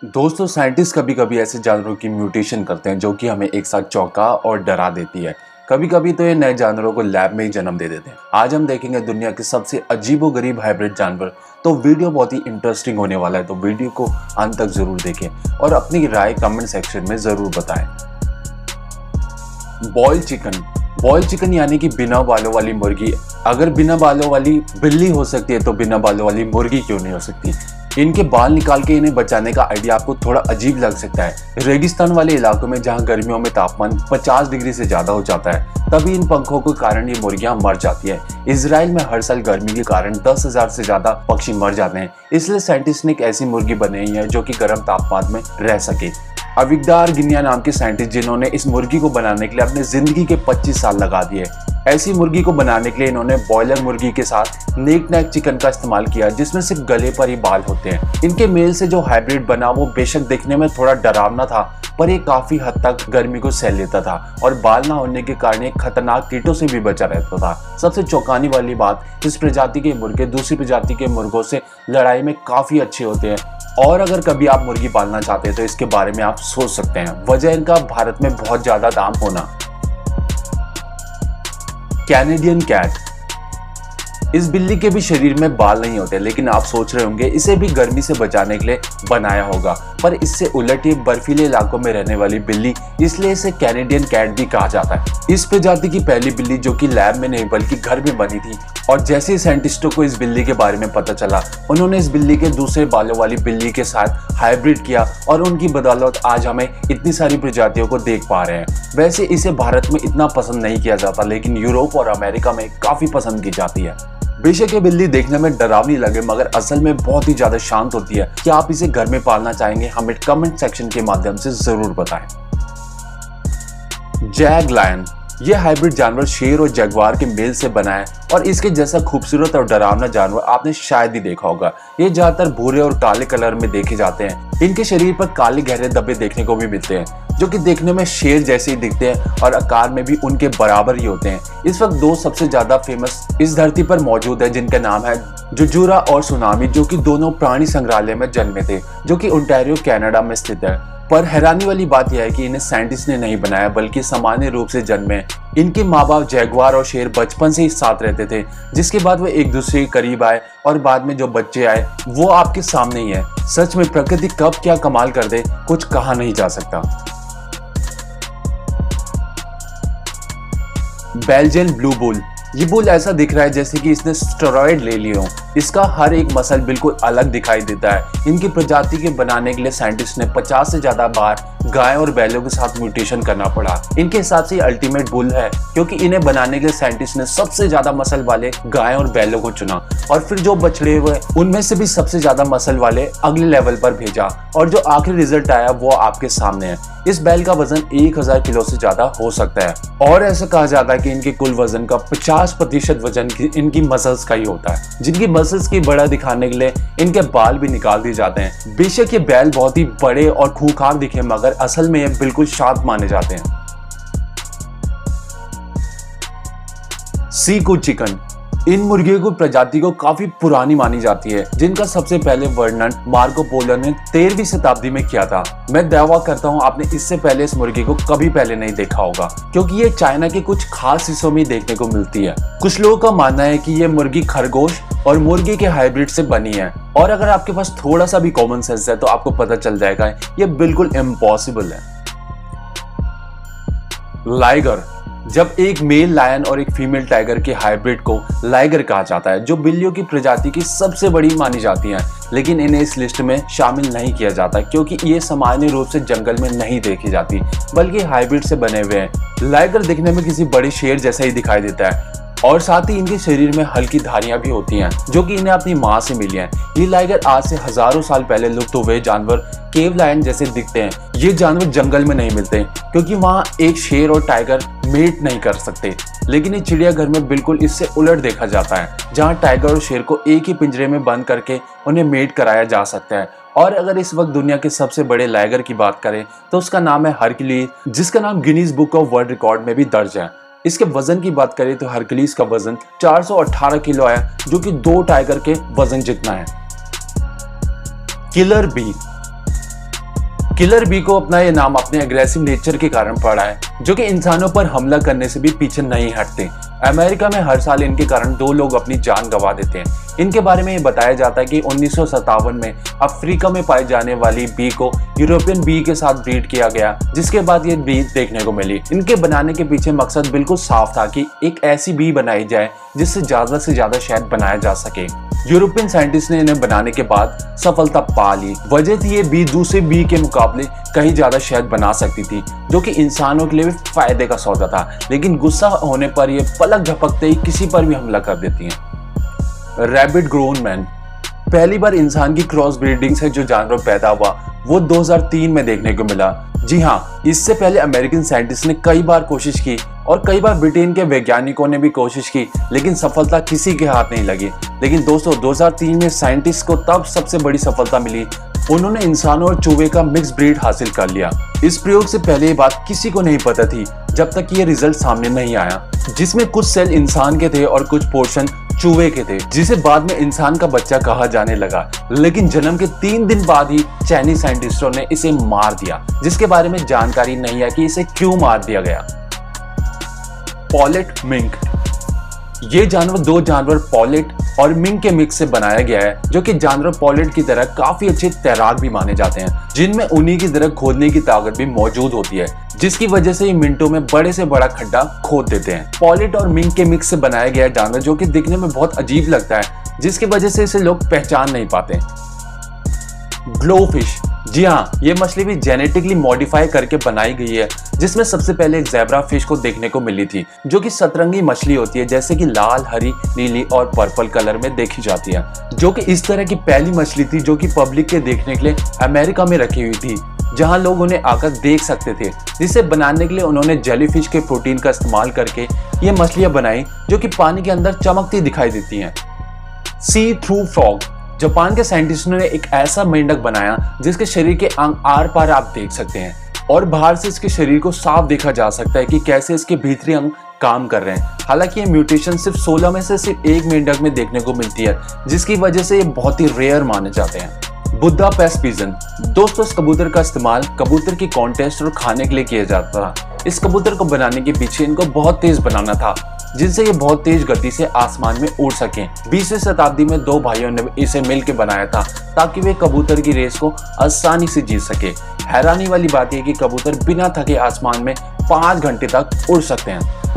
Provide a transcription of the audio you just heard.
दोस्तों साइंटिस्ट कभी कभी ऐसे जानवरों की म्यूटेशन करते हैं जो कि हमें एक साथ चौंका और डरा देती है। कभी कभी तो ये नए जानवरों को लैब में ही जन्म दे देते हैं। आज हम देखेंगे दुनिया के सबसे अजीबोगरीब हाइब्रिड जानवर। तो वीडियो बहुत ही इंटरेस्टिंग होने वाला है, तो वीडियो को अंत तक जरूर देखें और अपनी राय कमेंट सेक्शन में जरूर बताएं। बॉयल चिकन यानी कि बिना बालों वाली मुर्गी। अगर बिना बालों वाली बिल्ली हो सकती है तो बिना बालों वाली मुर्गी क्यों नहीं हो सकती। इनके बाल निकाल के इन्हें बचाने का आइडिया आपको थोड़ा अजीब लग सकता है। रेगिस्तान वाले इलाकों में जहां गर्मियों में तापमान 50 डिग्री से ज्यादा हो जाता है, तभी इन पंखों के कारण ये मुर्गियां मर जाती है। इजराइल में हर साल गर्मी के कारण 10,000 से ज्यादा पक्षी मर जाते हैं। इसलिए साइंटिस्ट ने एक ऐसी मुर्गी बनाई है जो कि गर्म तापमान में रह सके। अविगदार गिनिया नाम के साइंटिस्ट जिन्होंने इस मुर्गी को बनाने के लिए अपनी जिंदगी के 25 साल लगा दिए। ऐसी मुर्गी को बनाने के लिए इन्होंने बॉयलर मुर्गी के साथ नेक चिकन का इस्तेमाल किया, जिसमें सिर्फ गले पर ही बाल होते हैं। इनके मेल से जो हाइब्रिड बना वो बेशक देखने में थोड़ा डरावना था, पर ये काफी हद तक गर्मी को सह लेता था और बाल ना होने के कारण एक खतरनाक कीटों से भी बचा रहता था। सबसे चौंकाने वाली बात, इस प्रजाति के मुर्गे दूसरी प्रजाति के मुर्गों से लड़ाई में काफी अच्छे होते हैं। और अगर कभी आप मुर्गी पालना चाहते हैं तो इसके बारे में आप सोच सकते हैं। वजह इनका भारत में बहुत ज्यादा दाम होना। Canadian cat. इस बिल्ली के भी शरीर में बाल नहीं होते, लेकिन आप सोच रहे होंगे इसे भी गर्मी से बचाने के लिए बनाया होगा, पर इससे उलट ये बर्फीले इलाकों में रहने वाली बिल्ली, इसलिए इसे कैनेडियन कैट भी कहा जाता है। इस प्रजाति की पहली बिल्ली जो कि लैब में नहीं बल्कि घर में बनी थी, और जैसे ही साइंटिस्टों को इस बिल्ली के बारे में पता चला, उन्होंने इस बिल्ली के दूसरे बालों वाली बिल्ली के साथ हाइब्रिड किया और उनकी बदौलत आज हमें इतनी सारी प्रजातियों को देख पा रहे हैं। वैसे इसे भारत में इतना पसंद नहीं किया जाता, लेकिन यूरोप और अमेरिका में काफी पसंद की जाती है। बेशक ये बिल्ली देखने में डरावनी लगे, मगर असल में बहुत ही ज्यादा शांत होती है। क्या आप इसे घर में पालना चाहेंगे? हमें कमेंट सेक्शन के माध्यम से जरूर बताएं। Zag lion. यह हाइब्रिड जानवर शेर और जगुआर के मेल से बना है और इसके जैसा खूबसूरत और डरावना जानवर आपने शायद ही देखा होगा। ये ज्यादातर भूरे और काले कलर में देखे जाते हैं। इनके शरीर पर काले गहरे धब्बे देखने को भी मिलते हैं, जो कि देखने में शेर जैसे ही दिखते हैं और आकार में भी उनके बराबर ही होते हैं। इस वक्त दो सबसे ज्यादा फेमस इस धरती पर मौजूद है, जिनका नाम है जुजूरा और सुनामी, जो कि दोनों प्राणी संग्रहालय में जन्मे थे, जो कि ओंटारियो कनाडा में स्थित है। पर हैरानी वाली बात यह है कि इन्हें साइंटिस्ट ने नहीं बनाया, बल्कि सामान्य रूप से जन्मे। इनके माँ बाप जैगुआर और शेर बचपन से ही साथ रहते थे, जिसके बाद वे एक दूसरे के करीब आए और बाद में जो बच्चे आए वो आपके सामने ही है। सच में प्रकृति कब क्या कमाल कर दे, कुछ कहा नहीं जा सकता। Belgian blue bull. ये बुल ऐसा दिख रहा है जैसे कि इसने स्टेरॉइड ले लिए हो। इसका हर एक मसल बिल्कुल अलग दिखाई देता है। इनकी प्रजाति के बनाने के लिए साइंटिस्ट ने 50 से ज्यादा बार गाय और बैलों के साथ म्यूटेशन करना पड़ा। इनके हिसाब से अल्टीमेट बुल है, क्योंकि इन्हें बनाने के लिए साइंटिस्ट ने सबसे ज्यादा मसल वाले गाय और बैलों को चुना और फिर जो बछड़े हुए उनमें से भी सबसे ज्यादा मसल वाले अगले लेवल पर भेजा, और जो आखिरी रिजल्ट आया वो आपके सामने है। इस बैल का वजन 1000 किलो से ज्यादा हो सकता है और ऐसा कहा जाता है कि इनके कुल वजन का 50% वजन इनकी मसल्स का ही होता है, जिनकी मसल्स की बड़ा दिखाने के लिए इनके बाल भी निकाल दिए जाते हैं। बेशक ये बैल बहुत ही बड़े और खूंखार दिखे, मगर असल में ये बिल्कुल शांत माने जाते हैं। सीकू चिकन। इन मुर्गियों की प्रजाति को काफी पुरानी मानी जाती है, जिनका सबसे पहले वर्णन मार्को पोलो ने 13वीं शताब्दी में किया था। मैं दावा करता हूँ आपने इससे पहले इस मुर्गी को कभी पहले नहीं देखा होगा, क्योंकि ये चाइना के कुछ खास हिस्सों में देखने को मिलती है। कुछ लोगों का मानना है कि ये मुर्गी खरगोश और मुर्गी के हाइब्रिड से बनी है, और अगर आपके पास थोड़ा सा भी कॉमन सेंस है तो आपको पता चल जाएगा ये बिल्कुल इम्पॉसिबल है। लाइगर। जब एक मेल लायन और एक फीमेल टाइगर के हाइब्रिड को लाइगर कहा जाता है, जो बिल्लियों की प्रजाति की सबसे बड़ी मानी जाती हैं, लेकिन इन्हें इस लिस्ट में शामिल नहीं किया जाता क्योंकि ये सामान्य रूप से जंगल में नहीं देखी जाती, बल्कि हाइब्रिड से बने हुए हैं। लाइगर दिखने में किसी बड़े शेर जैसा ही दिखाई देता है और साथ ही इनके शरीर में हल्की धारियां भी होती हैं, जो कि इन्हें अपनी माँ से मिली हैं। ये लाइगर आज से हजारों साल पहले लुप्त हुए जानवर केव लायन जैसे दिखते हैं। ये जानवर जंगल में नहीं मिलते क्योंकि वहाँ एक शेर और टाइगर मेट नहीं कर सकते, लेकिन इस चिड़ियाघर में बिल्कुल इससे उलट देखा जाता है, जहाँ टाइगर और शेर को एक ही पिंजरे में बंद करके उन्हें मेट कराया जा सकता है। और अगर इस वक्त दुनिया के सबसे बड़े लाइगर की बात करें तो उसका नाम है हरक्यूलिस, जिसका नाम Guinness book of world record में भी दर्ज है। इसके वजन की बात करें तो हरक्यूलिस का वजन 418 किलो है, जो कि 2 टाइगर के वजन जितना है। Killer B. किलर बी को अपना ये नाम अपने एग्रेसिव नेचर के कारण पड़ा है, जो कि इंसानों पर हमला करने से भी पीछे नहीं हटते। अमेरिका में हर साल इनके कारण 2 लोग अपनी जान गंवा देते हैं। इनके बारे में ये बताया जाता है कि 1957 में अफ्रीका में पाई जाने वाली बी को यूरोपियन बी के साथ ब्रीड किया गया, जिसके बाद ये बी देखने को मिली। इनके बनाने के पीछे मकसद बिल्कुल साफ था कि एक ऐसी बी बनाई जाए जिससे से ज्यादा शहद बनाया जा सके। यूरोपियन साइंटिस्ट ने इन्हें बनाने के बाद सफलता पा ली। वजह थी ये बी दूसरे बी के मुकाबले कहीं ज्यादा शहद बना सकती थी, जो कि इंसानों के लिए भी फायदे का सौदा था। लेकिन गुस्सा होने पर ये पलक झपकते ही किसी पर भी हमला कर देती हैं। रैबिट ग्रोन मैन, पहली बार इंसान की क्रॉस ब्रीडिंग से जो जानवर पैदा हुआ वो 2003 में देखने को मिला। जी हाँ, इससे पहले अमेरिकन साइंटिस्ट ने कई बार कोशिश की और कई बार ब्रिटेन के वैज्ञानिकों ने भी कोशिश की, लेकिन सफलता किसी के हाथ नहीं लगी। लेकिन दोस्तों 2003 में साइंटिस्ट को तब सबसे बड़ी सफलता मिली। उन्होंने इंसानों और चूहे का मिक्स ब्रीड हासिल कर लिया। इस प्रयोग से पहले ये बात किसी को नहीं पता थी, जब तक ये रिजल्ट सामने नहीं आया, जिसमें कुछ सेल इंसान के थे और कुछ पोर्शन चूहे के थे, जिसे बाद में इंसान का बच्चा कहा जाने लगा। लेकिन जन्म के 3 दिन बाद ही चाइनीज साइंटिस्टों ने इसे मार दिया, जिसके बारे में जानकारी नहीं है कि इसे क्यों मार दिया गया। पॉलेट मिंक, ये जानवर 2 जानवर पॉलेट और मिंक के मिक्स से बनाया गया है, जो कि जानवर पॉलेट की तरह काफी अच्छे तैराक भी माने जाते हैं, जिनमें उन्हीं की तरह खोदने की ताकत भी मौजूद होती है, जिसकी वजह से ये मिनटों में बड़े से बड़ा खड्डा खोद देते हैं। पॉलेट और मिंक के मिक्स से बनाया गया जानवर जो कि दिखने में बहुत अजीब लगता है, जिसकी वजह से इसे लोग पहचान नहीं पाते। ग्लोफिश, जी हाँ, ये मछली भी जेनेटिकली मॉडिफाई करके बनाई गई है, जिसमें सबसे पहले एक ज़ेब्रा फिश को देखने को मिली थी, जो कि सतरंगी मछली होती है, जैसे कि लाल, हरी, नीली और पर्पल कलर में देखी जाती है, जो कि इस तरह की पहली मछली थी जो कि पब्लिक के देखने के लिए अमेरिका में रखी हुई थी, जहां लोग उन्हें आकर देख सकते थे। जिसे बनाने के लिए उन्होंने जेलीफिश के प्रोटीन का इस्तेमाल करके ये मछलियां बनाई, जो कि पानी के अंदर चमकती दिखाई देती हैं। सी थ्रू फ्रॉग, जापान के साइंटिस्टों ने एक ऐसा मेंढक बनाया जिसके शरीर के अंग आर पार आप देख सकते हैं और बाहर से इसके शरीर को साफ देखा जा सकता है कि कैसे इसके भीतरी अंग काम कर रहे हैं। हालांकि ये म्यूटेशन सिर्फ 16 में से सिर्फ एक मेंढक में देखने को मिलती है, जिसकी वजह से ये बहुत ही रेयर माने जाते हैं। बुद्धा पेस्ट पिजन, दोस्तों इस कबूतर का इस्तेमाल कबूतर की कॉन्टेस्ट और खाने के लिए किया जाता था। इस कबूतर को बनाने के पीछे इनको बहुत तेज बनाना था, जिनसे ये बहुत तेज गति से आसमान में उड़ सकें। 20वीं शताब्दी में 2 भाइयों ने इसे मिलकर बनाया था ताकि वे कबूतर की रेस को आसानी से जीत सके। हैरानी वाली बात यह कि कबूतर बिना थके आसमान में 5 घंटे तक उड़ सकते हैं।